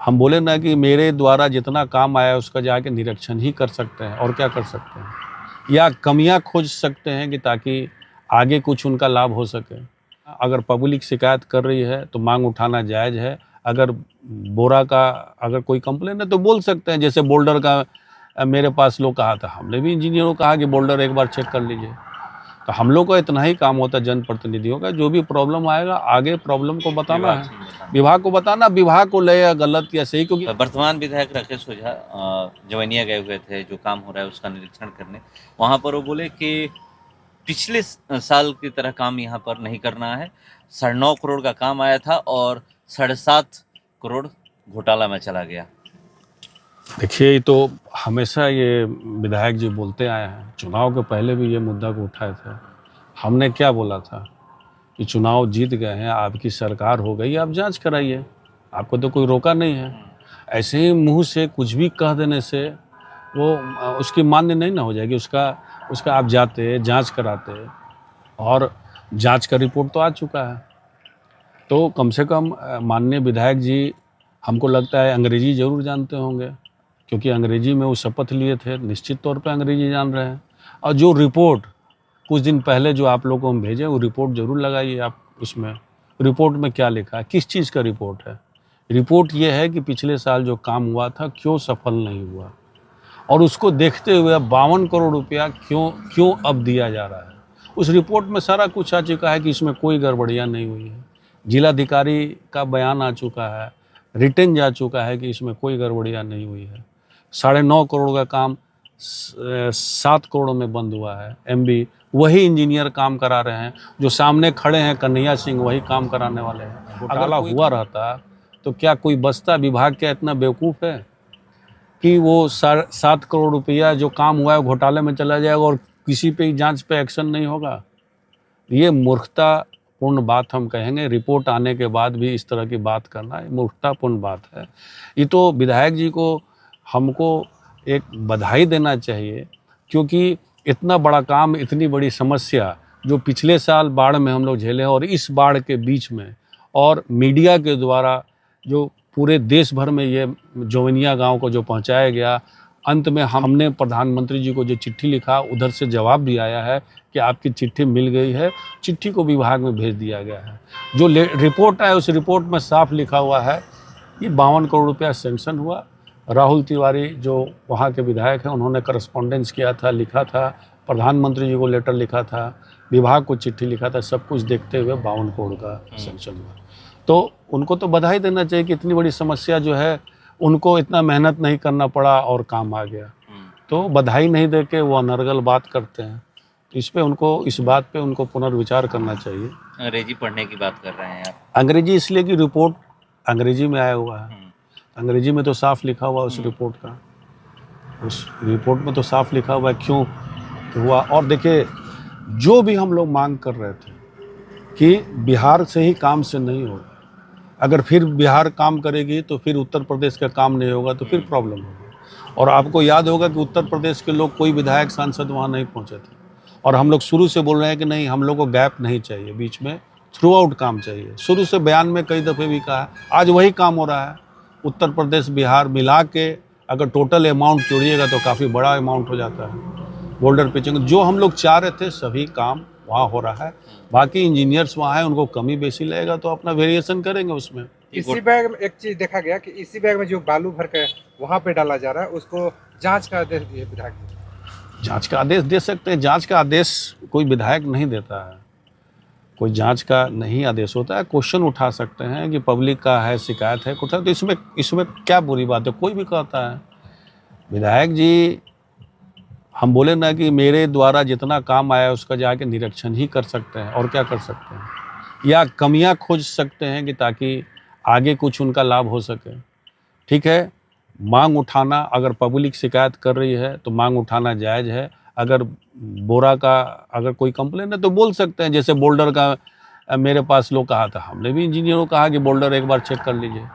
हम बोले ना कि मेरे द्वारा जितना काम आया उसका जाके निरीक्षण ही कर सकते हैं और क्या कर सकते हैं, या कमियां खोज सकते हैं कि ताकि आगे कुछ उनका लाभ हो सके। अगर पब्लिक शिकायत कर रही है तो मांग उठाना जायज़ है। अगर बोरा का अगर कोई कंप्लेन है तो बोल सकते हैं, जैसे बोल्डर का मेरे पास लोग कहा था, हमने भी इंजीनियरों को कहा कि बोल्डर एक बार चेक कर लीजिए। तो हम लोग का इतना ही काम होता है जनप्रतिनिधियों का, जो भी प्रॉब्लम आएगा आगे प्रॉब्लम को बताना है, विभाग को बताना, विभाग को ले या गलत या सही। क्योंकि वर्तमान विधायक राकेश ओझा जवनिया गए हुए थे जो काम हो रहा है उसका निरीक्षण करने। वहां पर वो बोले कि पिछले साल की तरह काम यहाँ पर नहीं करना है। 9.5 करोड़ का काम आया था और 7.5 करोड़ घोटाला में चला गया। देखिए, ये तो हमेशा ये विधायक जी बोलते आए हैं, चुनाव के पहले भी ये मुद्दा को उठाए थे। हमने क्या बोला था कि चुनाव जीत गए हैं, आपकी सरकार हो गई, आप जांच कराइए, आपको तो कोई रोका नहीं है। ऐसे ही मुंह से कुछ भी कह देने से वो उसकी मान्य नहीं ना हो जाएगी। उसका आप जाते जांच कराते, और जांच का रिपोर्ट तो आ चुका है। तो कम से कम माननीय विधायक जी, हमको लगता है अंग्रेजी ज़रूर जानते होंगे, क्योंकि अंग्रेजी में वो शपथ लिए थे, निश्चित तौर पे अंग्रेजी जान रहे हैं। और जो रिपोर्ट कुछ दिन पहले जो आप लोगों को हम भेजे, वो रिपोर्ट ज़रूर लगाइए आप। उसमें रिपोर्ट में क्या लिखा है, किस चीज़ का रिपोर्ट है। रिपोर्ट ये है कि पिछले साल जो काम हुआ था क्यों सफल नहीं हुआ, और उसको देखते हुए 52 करोड़ रुपया क्यों अब दिया जा रहा है। उस रिपोर्ट में सारा कुछ आ चुका है कि इसमें कोई गड़बड़ियाँ नहीं हुई है। जिलाधिकारी का बयान आ चुका है, रिटर्न जा चुका है कि इसमें कोई गड़बड़ियाँ नहीं हुई है। 9.5 करोड़ का काम 7 करोड़ में बंद हुआ है। एमबी वही इंजीनियर काम करा रहे हैं, जो सामने खड़े हैं कन्हैया सिंह वही काम कराने वाले हैं। घोटाला हुआ रहता तो क्या कोई बचता? विभाग क्या इतना बेवकूफ़ है कि वो 7 करोड़ रुपया जो काम हुआ है घोटाले में चला जाएगा और किसी पे जांच पे एक्शन नहीं होगा? ये मूर्खतापूर्ण बात हम कहेंगे। रिपोर्ट आने के बाद भी इस तरह की बात करना ये मूर्खतापूर्ण बात है। ये तो विधायक जी को हमको एक बधाई देना चाहिए, क्योंकि इतना बड़ा काम, इतनी बड़ी समस्या जो पिछले साल बाढ़ में हम लोग झेले हैं, और इस बाढ़ के बीच में और मीडिया के द्वारा जो पूरे देश भर में ये जवनिया गांव को जो पहुंचाया गया, अंत में हमने प्रधानमंत्री जी को जो चिट्ठी लिखा, उधर से जवाब भी आया है कि आपकी चिट्ठी मिल गई है। चिट्ठी को विभाग में भेज दिया गया है। जो रिपोर्ट है उस रिपोर्ट में साफ लिखा हुआ है ये 52 करोड़ रुपया सेंक्शन हुआ। राहुल तिवारी जो वहाँ के विधायक हैं, उन्होंने करस्पॉन्डेंस किया था, लिखा था, प्रधानमंत्री जी को लेटर लिखा था, विभाग को चिट्ठी लिखा था, सब कुछ देखते हुए 52 करोड़ का सेंक्शन हुआ। तो उनको तो बधाई देना चाहिए कि इतनी बड़ी समस्या जो है उनको इतना मेहनत नहीं करना पड़ा और काम आ गया। तो बधाई नहीं दे के वो अनर्गल बात करते हैं। इस पे उनको, इस बात पे उनको पुनर्विचार करना चाहिए। अंग्रेजी पढ़ने की बात कर रहे हैं आप? अंग्रेजी इसलिए कि रिपोर्ट अंग्रेजी में आया हुआ है। अंग्रेजी में तो साफ लिखा हुआ उस रिपोर्ट का, उस रिपोर्ट में तो साफ लिखा हुआ है क्यों हुआ। और देखिए, जो भी हम लोग मांग कर रहे थे कि बिहार से ही काम से नहीं होगा, अगर फिर बिहार काम करेगी तो फिर उत्तर प्रदेश का काम नहीं होगा, तो फिर प्रॉब्लम होगी। और आपको याद होगा कि उत्तर प्रदेश के लोग, कोई विधायक सांसद वहाँ नहीं पहुँचे थे, और हम लोग शुरू से बोल रहे हैं कि नहीं, हम लोग को गैप नहीं चाहिए, बीच में थ्रू आउट काम चाहिए। शुरू से बयान में कई दफ़े भी कहा है, आज वही काम हो रहा है। उत्तर प्रदेश बिहार मिला के अगर टोटल अमाउंट जोड़िएगा तो काफ़ी बड़ा अमाउंट हो जाता है। बोल्डर पिचिंग जो हम लोग चाह रहे थे सभी काम वहाँ हो रहा है। बाकी इंजीनियर्स वहाँ हैं, उनको कमी बेसी लगेगा तो अपना वेरिएशन करेंगे उसमें। इसी बैग में एक चीज देखा गया कि इसी बैग में जो बालू भर के वहाँ पे डाला जा रहा है, उसको जांच का आदेश दिए विधायक। जांच का आदेश दे सकते हैं। जांच का आदेश कोई विधायक नहीं देता है, कोई जांच का नहीं आदेश होता है। क्वेश्चन उठा सकते हैं कि पब्लिक का है, शिकायत है कुछ, तो इसमें क्या बुरी बात है? कोई भी कहता है। विधायक जी, हम बोले ना कि मेरे द्वारा जितना काम आया उसका जाके निरीक्षण ही कर सकते हैं और क्या कर सकते हैं, या कमियां खोज सकते हैं कि ताकि आगे कुछ उनका लाभ हो सके। ठीक है, मांग उठाना, अगर पब्लिक शिकायत कर रही है तो मांग उठाना जायज़ है। अगर बोरा का अगर कोई कंप्लेन है तो बोल सकते हैं, जैसे बोल्डर का मेरे पास लोग कहा था, हमने भी इंजीनियरों को कहा कि बोल्डर एक बार चेक कर लीजिए।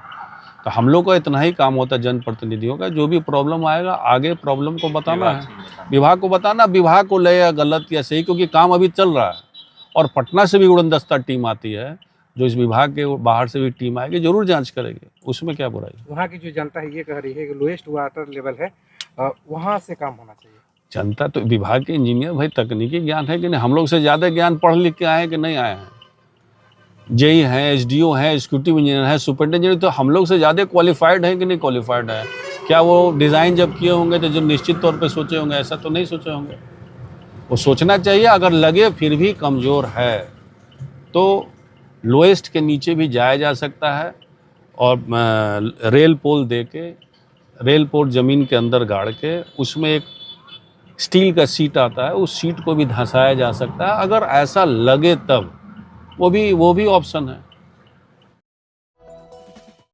तो हम लोग का इतना ही काम होता है जनप्रतिनिधियों का, जो भी प्रॉब्लम आएगा आगे प्रॉब्लम को बताना है, विभाग को बताना, विभाग को ले या गलत या सही, क्योंकि काम अभी चल रहा है। और पटना से भी उड़नदस्ता टीम आती है, जो इस विभाग के बाहर से भी टीम आएगी जरूर जांच करेगी, उसमें क्या बुराई है। वहाँ की जो जनता है ये कह रही है कि लोएस्ट वाटर लेवल है, वहाँ से काम होना चाहिए। जनता तो विभाग के इंजीनियर भाई तकनीकी ज्ञान है कि नहीं, हम लोग से ज़्यादा ज्ञान पढ़ लिख के आए हैं कि नहीं आए हैं। जेई हैं, एसडीओ हैं, एग्जीक्यूटिव इंजीनियर हैं, सुपरिटेंडेंट इंजीनियर, तो हम लोग से ज़्यादा क्वालिफाइड है कि नहीं क्वालिफाइड है। क्या वो डिज़ाइन जब किए होंगे तो जो निश्चित तौर पे सोचे होंगे, ऐसा तो नहीं सोचे होंगे। वो सोचना चाहिए, अगर लगे फिर भी कमज़ोर है तो लोएस्ट के नीचे भी जाया जा सकता है और रेल पोल दे के, रेल पोल ज़मीन के अंदर गाड़ के उसमें एक स्टील का सीट आता है, उस सीट को भी धंसाया जा सकता है, अगर ऐसा लगे तब वो भी ऑप्शन है।